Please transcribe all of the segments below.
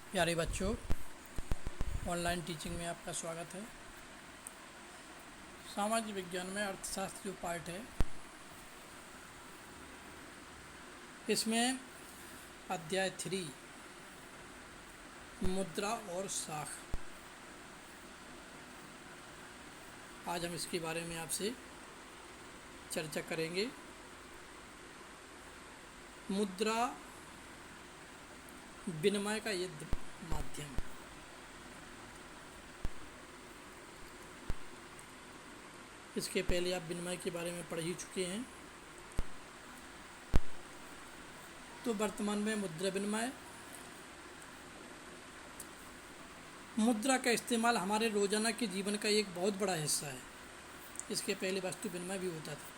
प्यारे बच्चों, online teaching में आपका स्वागत है। सामाजिक विज्ञान में अर्थशास्त्र जो पार्ट है, इसमें अध्याय 3 मुद्रा और साख, आज हम इसके बारे में आपसे चर्चा करेंगे। मुद्रा विनिमय का ये माध्यम। इसके पहले आप विनिमय के बारे में पढ़ ही चुके हैं। तो वर्तमान में मुद्रा विनिमय, मुद्रा का इस्तेमाल हमारे रोजाना के जीवन का एक बहुत बड़ा हिस्सा है। इसके पहले वस्तु विनिमय भी होता था।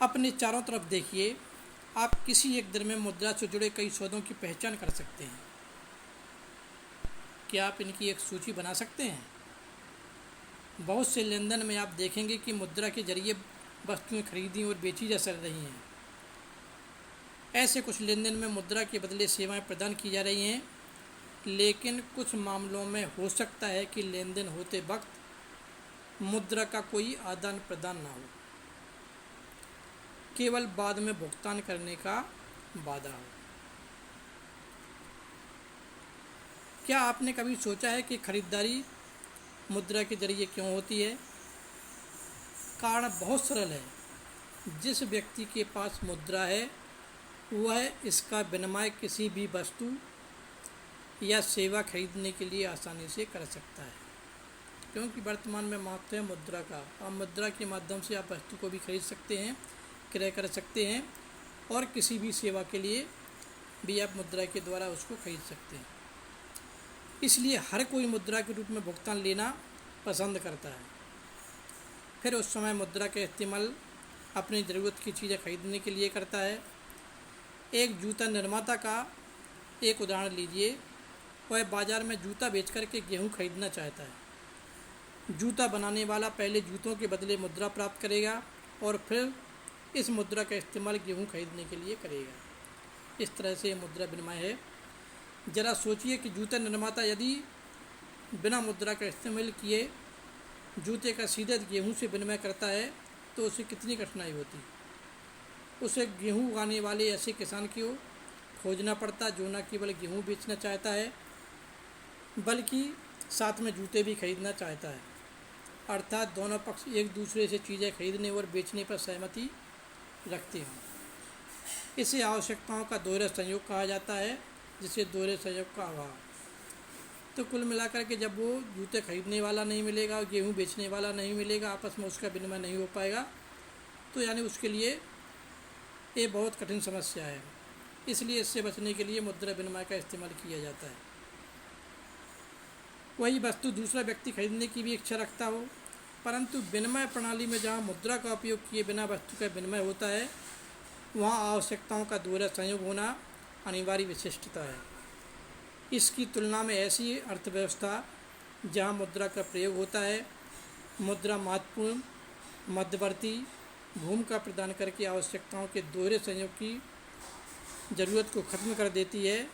अपने चारों तरफ देखिए, आप किसी एक दर में मुद्रा से जुड़े कई सौदों की पहचान कर सकते हैं। क्या आप इनकी एक सूची बना सकते हैं? बहुत से लेन देन में आप देखेंगे कि मुद्रा के जरिए वस्तुएं खरीदी और बेची जा सक रही हैं। ऐसे कुछ लेन देन में मुद्रा के बदले सेवाएं प्रदान की जा रही हैं, लेकिन कुछ मामलों में हो सकता है कि लेन देन होते वक्त मुद्रा का कोई आदान प्रदान ना हो, केवल बाद में भुगतान करने का वादा हो। क्या आपने कभी सोचा है कि खरीदारी मुद्रा के जरिए क्यों होती है? कारण बहुत सरल है। जिस व्यक्ति के पास मुद्रा है, वह इसका विनिमय किसी भी वस्तु या सेवा खरीदने के लिए आसानी से कर सकता है, क्योंकि वर्तमान में महत्व है मुद्रा का। आप मुद्रा के माध्यम से आप वस्तु को भी खरीद सकते हैं, क्रय कर सकते हैं, और किसी भी सेवा के लिए भी आप मुद्रा के द्वारा उसको खरीद सकते हैं। इसलिए हर कोई मुद्रा के रूप में भुगतान लेना पसंद करता है। फिर उस समय मुद्रा का इस्तेमाल अपनी ज़रूरत की चीज़ें खरीदने के लिए करता है। एक जूता निर्माता का एक उदाहरण लीजिए। वह बाज़ार में जूता बेच कर के गेहूँ खरीदना चाहता है। जूता बनाने वाला पहले जूतों के बदले मुद्रा प्राप्त करेगा और फिर इस मुद्रा का इस्तेमाल गेहूँ खरीदने के लिए करेगा। इस तरह से मुद्रा विनिमय है। ज़रा सोचिए कि जूता निर्माता यदि बिना मुद्रा का इस्तेमाल किए जूते का सीधे गेहूं से विनिमय करता है तो उसे कितनी कठिनाई होती। उसे गेहूं उगाने वाले ऐसे किसान को खोजना पड़ता जो न केवल गेहूं बेचना चाहता है, बल्कि साथ में जूते भी खरीदना चाहता है। अर्थात दोनों पक्ष एक दूसरे से चीज़ें खरीदने और बेचने पर सहमति रखते हैं। इसे आवश्यकताओं का दोहरा संयोग कहा जाता है, जिसे दोहरे संयोग का अभाव। तो कुल मिलाकर के जब वो जूते खरीदने वाला नहीं मिलेगा और गेहूँ बेचने वाला नहीं मिलेगा, आपस में उसका विनिमय नहीं हो पाएगा, तो यानी उसके लिए ये बहुत कठिन समस्या है। इसलिए इससे बचने के लिए मुद्रा विनिमय का इस्तेमाल किया जाता है। वही वस्तु दूसरा व्यक्ति खरीदने की भी इच्छा रखता हो, परंतु विनिमय प्रणाली में जहाँ मुद्रा का उपयोग किए बिना वस्तु का विनिमय होता है, वहाँ आवश्यकताओं का दोहरा संयोग होना अनिवार्य विशिष्टता है। इसकी तुलना में ऐसी अर्थव्यवस्था जहाँ मुद्रा का प्रयोग होता है, मुद्रा महत्वपूर्ण मध्यवर्ती भूमिका प्रदान करके आवश्यकताओं के दोहरे संयोग की ज़रूरत को ख़त्म कर देती है।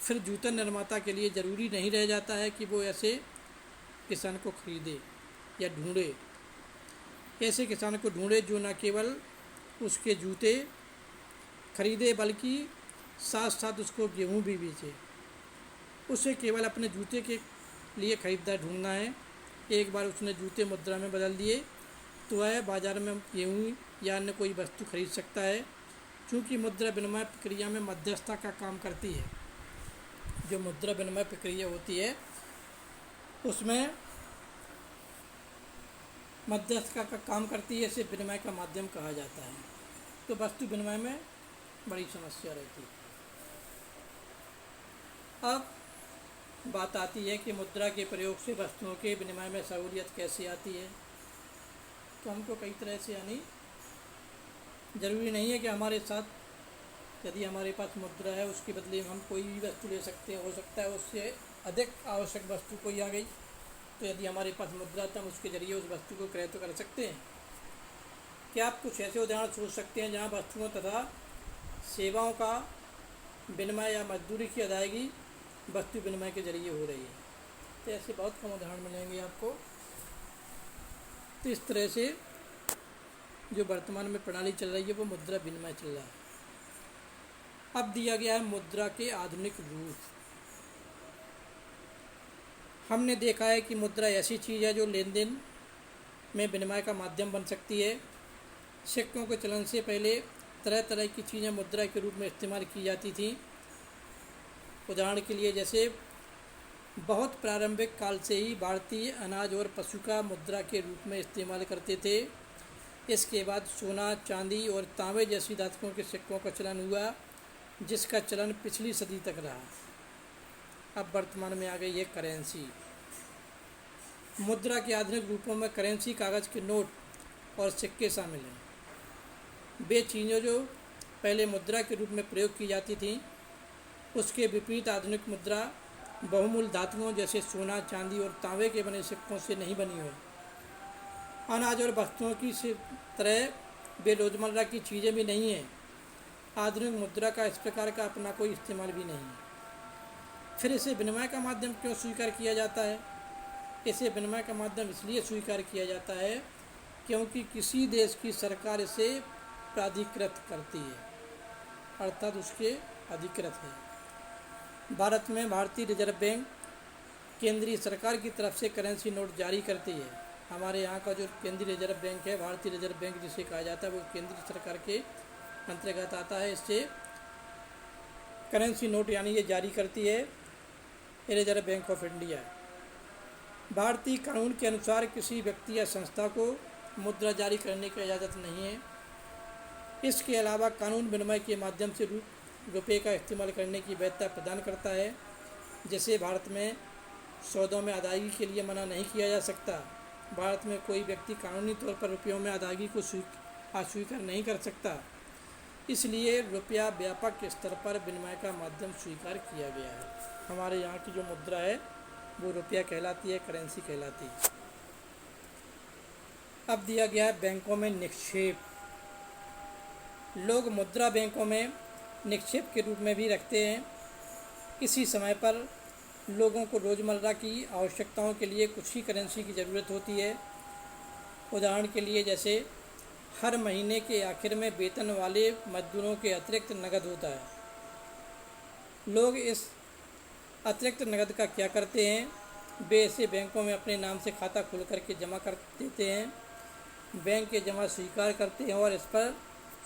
फिर जूता निर्माता के लिए ज़रूरी नहीं रह जाता है कि वो ऐसे किसान को खरीदे या ढूंढे। ऐसे किसान को ढूंढे जो न केवल उसके जूते खरीदे बल्कि साथ साथ उसको गेहूँ भी बेचे। उसे केवल अपने जूते के लिए खरीदार ढूंढना है। एक बार उसने जूते मुद्रा में बदल दिए तो वह बाज़ार में गेहूँ या अन्य कोई वस्तु खरीद सकता है। चूँकि मुद्रा विनिमय प्रक्रिया में मध्यस्थता का काम करती है, जो मुद्रा विनिमय प्रक्रिया होती है उसमें मध्यस्थता का काम करती है, इसे विनिमय का माध्यम कहा जाता है। तो वस्तु विनिमय में बड़ी समस्या रहती है। अब बात आती है कि मुद्रा के प्रयोग से वस्तुओं के विनिमय में सहूलियत कैसे आती है। तो हमको कई तरह से, यानी ज़रूरी नहीं है कि हमारे साथ यदि हमारे पास मुद्रा है उसके बदले हम कोई भी वस्तु ले सकते हैं। हो सकता है उससे अधिक आवश्यक वस्तु कोई आ गई, तो यदि हमारे पास मुद्रा तो हम उसके ज़रिए उस वस्तु को क्रय तो कर सकते हैं। क्या आप कुछ ऐसे उदाहरण सोच सकते हैं जहाँ वस्तुओं तथा सेवाओं का विनिमय या मजदूरी की अदायगी वस्तु विनिमय के जरिए हो रही है। तो ऐसे बहुत कम उदाहरण मिलेंगे आपको। तो इस तरह से जो वर्तमान में प्रणाली चल रही है वो मुद्रा विनिमय चल रहा है। अब दिया गया है मुद्रा के आधुनिक रूप। हमने देखा है कि मुद्रा ऐसी चीज़ है जो लेन देन में विनिमय का माध्यम बन सकती है। सिक्कों के चलन से पहले तरह तरह की चीज़ें मुद्रा के रूप में इस्तेमाल की जाती थीं। उदाहरण के लिए जैसे बहुत प्रारंभिक काल से ही भारतीय अनाज और पशु का मुद्रा के रूप में इस्तेमाल करते थे। इसके बाद सोना, चांदी और तांबे जैसी धातुओं के सिक्कों का चलन हुआ, जिसका चलन पिछली सदी तक रहा। अब वर्तमान में आ गई है करेंसी। मुद्रा के आधुनिक रूपों में करेंसी, कागज़ के नोट और सिक्के शामिल हैं। वे चीज़ें जो पहले मुद्रा के रूप में प्रयोग की जाती थीं, उसके विपरीत आधुनिक मुद्रा बहुमूल्य धातुओं जैसे सोना, चांदी और तांबे के बने सिक्कों से नहीं बनी हुई। अनाज और वस्तुओं की तरह वे रोज़मर्रा की चीज़ें भी नहीं हैं। आधुनिक मुद्रा का इस प्रकार का अपना कोई इस्तेमाल भी नहीं है। फिर इसे विनिमय का माध्यम क्यों स्वीकार किया जाता है? इसे विनिमय का माध्यम इसलिए स्वीकार किया जाता है क्योंकि किसी देश की सरकार इसे प्राधिकृत करती है, अर्थात उसके अधिकृत है। भारत में भारतीय रिजर्व बैंक केंद्रीय सरकार की तरफ से करेंसी नोट जारी करती है। हमारे यहाँ का जो केंद्रीय रिजर्व बैंक है, भारतीय रिजर्व बैंक जिसे कहा जाता है, वो केंद्रीय सरकार के अंतर्गत आता है। इससे करेंसी नोट यानी ये जारी करती है रिजर्व बैंक ऑफ इंडिया। भारतीय कानून के अनुसार किसी व्यक्ति या संस्था को मुद्रा जारी करने की इजाज़त नहीं है। इसके अलावा कानून विनिमय के माध्यम से रुपये का इस्तेमाल करने की वैधता प्रदान करता है। जैसे भारत में सौदों में अदायगी के लिए मना नहीं किया जा सकता। भारत में कोई व्यक्ति कानूनी तौर पर रुपयों में अदायगी को अस्वीकार नहीं कर सकता। इसलिए रुपया व्यापक स्तर पर विनिमय का माध्यम स्वीकार किया गया है। हमारे यहाँ की जो मुद्रा है वो रुपया कहलाती है, करेंसी कहलाती है। अब दिया गया है बैंकों में निक्षेप। लोग मुद्रा बैंकों में निक्षेप के रूप में भी रखते हैं। किसी समय पर लोगों को रोज़मर्रा की आवश्यकताओं के लिए कुछ ही करेंसी की ज़रूरत होती है। उदाहरण के लिए जैसे हर महीने के आखिर में वेतन वाले मजदूरों के अतिरिक्त नकद होता है। लोग इस अतिरिक्त नकद का क्या करते हैं? वे इसे बैंकों में अपने नाम से खाता खोल करके जमा कर देते हैं। बैंक के जमा स्वीकार करते हैं और इस पर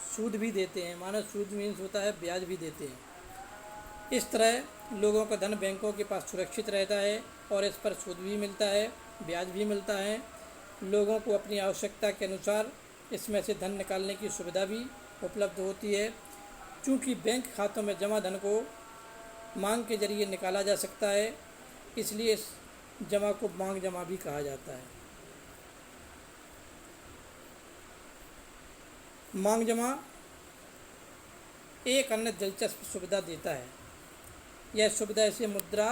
सूद भी देते हैं। माना सूद मीन्स होता है ब्याज भी देते हैं। इस तरह लोगों का धन बैंकों के पास सुरक्षित रहता है और इस पर सूद भी मिलता है, ब्याज भी मिलता है। लोगों को अपनी आवश्यकता के अनुसार इसमें से धन निकालने की सुविधा भी उपलब्ध होती है। चूँकि बैंक खातों में जमा धन को मांग के जरिए निकाला जा सकता है, इसलिए इस जमा को मांग जमा भी कहा जाता है। मांग जमा एक अन्य दिलचस्प सुविधा देता है। यह सुविधा इसे मुद्रा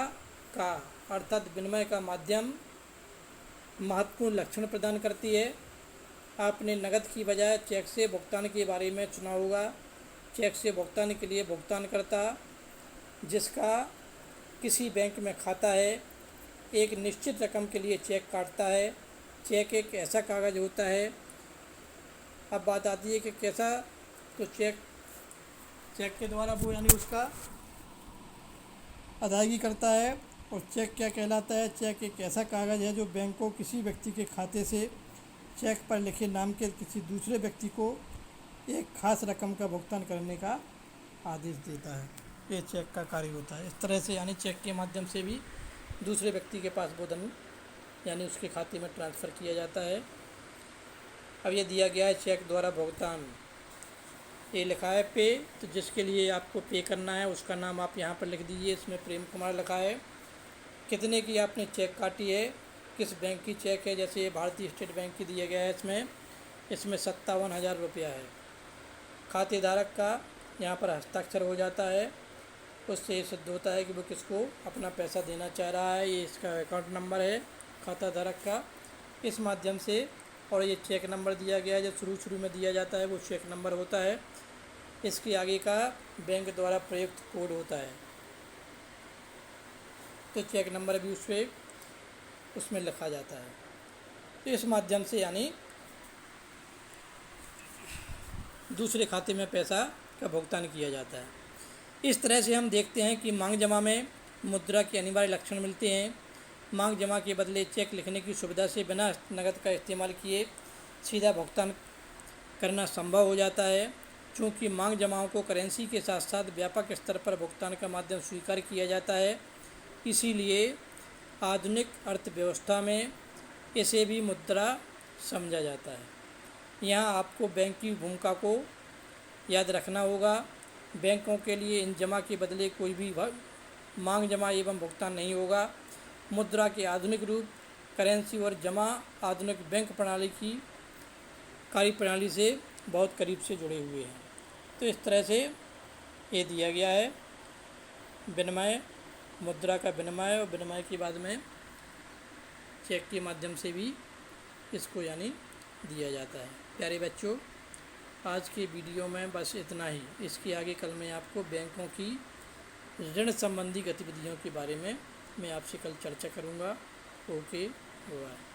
का अर्थात विनिमय का माध्यम महत्वपूर्ण लक्षण प्रदान करती है। आपने नकद की बजाय चेक से भुगतान के बारे में सुना होगा। चेक से भुगतान के लिए भुगतानकर्ता जिसका किसी बैंक में खाता है, एक निश्चित रकम के लिए चेक काटता है। चेक एक ऐसा कागज़ होता है। अब बात आती है कि कैसा, तो चेक के द्वारा वो यानी उसका अदायगी करता है। और चेक क्या कहलाता है? चेक एक ऐसा कागज़ है जो बैंक को किसी व्यक्ति के खाते से चेक पर लिखे नाम के किसी दूसरे व्यक्ति को एक खास रकम का भुगतान करने का आदेश देता है। ये चेक का कार्य होता है। इस तरह से यानी चेक के माध्यम से भी दूसरे व्यक्ति के पास वो धन यानी उसके खाते में ट्रांसफ़र किया जाता है। अब ये दिया गया है चेक द्वारा भुगतान। ये लिखा है पे, तो जिसके लिए आपको पे करना है उसका नाम आप यहाँ पर लिख दीजिए। इसमें प्रेम कुमार लिखा है। कितने की आपने चेक काटी है, किस बैंक की चेक है, जैसे ये भारतीय स्टेट बैंक की दिया गया है। इसमें 57,000 रुपया है। खातेधारक का यहाँ पर हस्ताक्षर हो जाता है। उससे ये सिद्ध होता है कि वो किसको अपना पैसा देना चाह रहा है। ये इसका अकाउंट नंबर है खाताधारक का। इस माध्यम से और ये चेक नंबर दिया गया है, जो शुरू में दिया जाता है वो चेक नंबर होता है। इसके आगे का बैंक द्वारा प्रयुक्त कोड होता है। तो चेक नंबर भी उसमें लिखा जाता है। तो इस माध्यम से यानी दूसरे खाते में पैसा का भुगतान किया जाता है। इस तरह से हम देखते हैं कि मांग जमा में मुद्रा के अनिवार्य लक्षण मिलते हैं। मांग जमा के बदले चेक लिखने की सुविधा से बिना नकद का इस्तेमाल किए सीधा भुगतान करना संभव हो जाता है। चूँकि मांग जमाओं को करेंसी के साथ साथ व्यापक स्तर पर भुगतान का माध्यम स्वीकार किया जाता है, इसीलिए आधुनिक अर्थव्यवस्था में इसे भी मुद्रा समझा जाता है। यहाँ आपको बैंक की भूमिका को याद रखना होगा। बैंकों के लिए इन जमा के बदले कोई भी मांग जमा एवं भुगतान नहीं होगा। मुद्रा के आधुनिक रूप करेंसी और जमा आधुनिक बैंक प्रणाली की कार्यप्रणाली से बहुत करीब से जुड़े हुए हैं। तो इस तरह से ये दिया गया है विनिमय, मुद्रा का विनिमय, और विनिमय के बाद में चेक के माध्यम से भी इसको यानी दिया जाता है। प्यारे बच्चों, आज के वीडियो में बस इतना ही। इसके आगे कल मैं आपको बैंकों की ऋण संबंधी गतिविधियों के बारे में मैं आपसे कल चर्चा करूँगा। Okay, bye.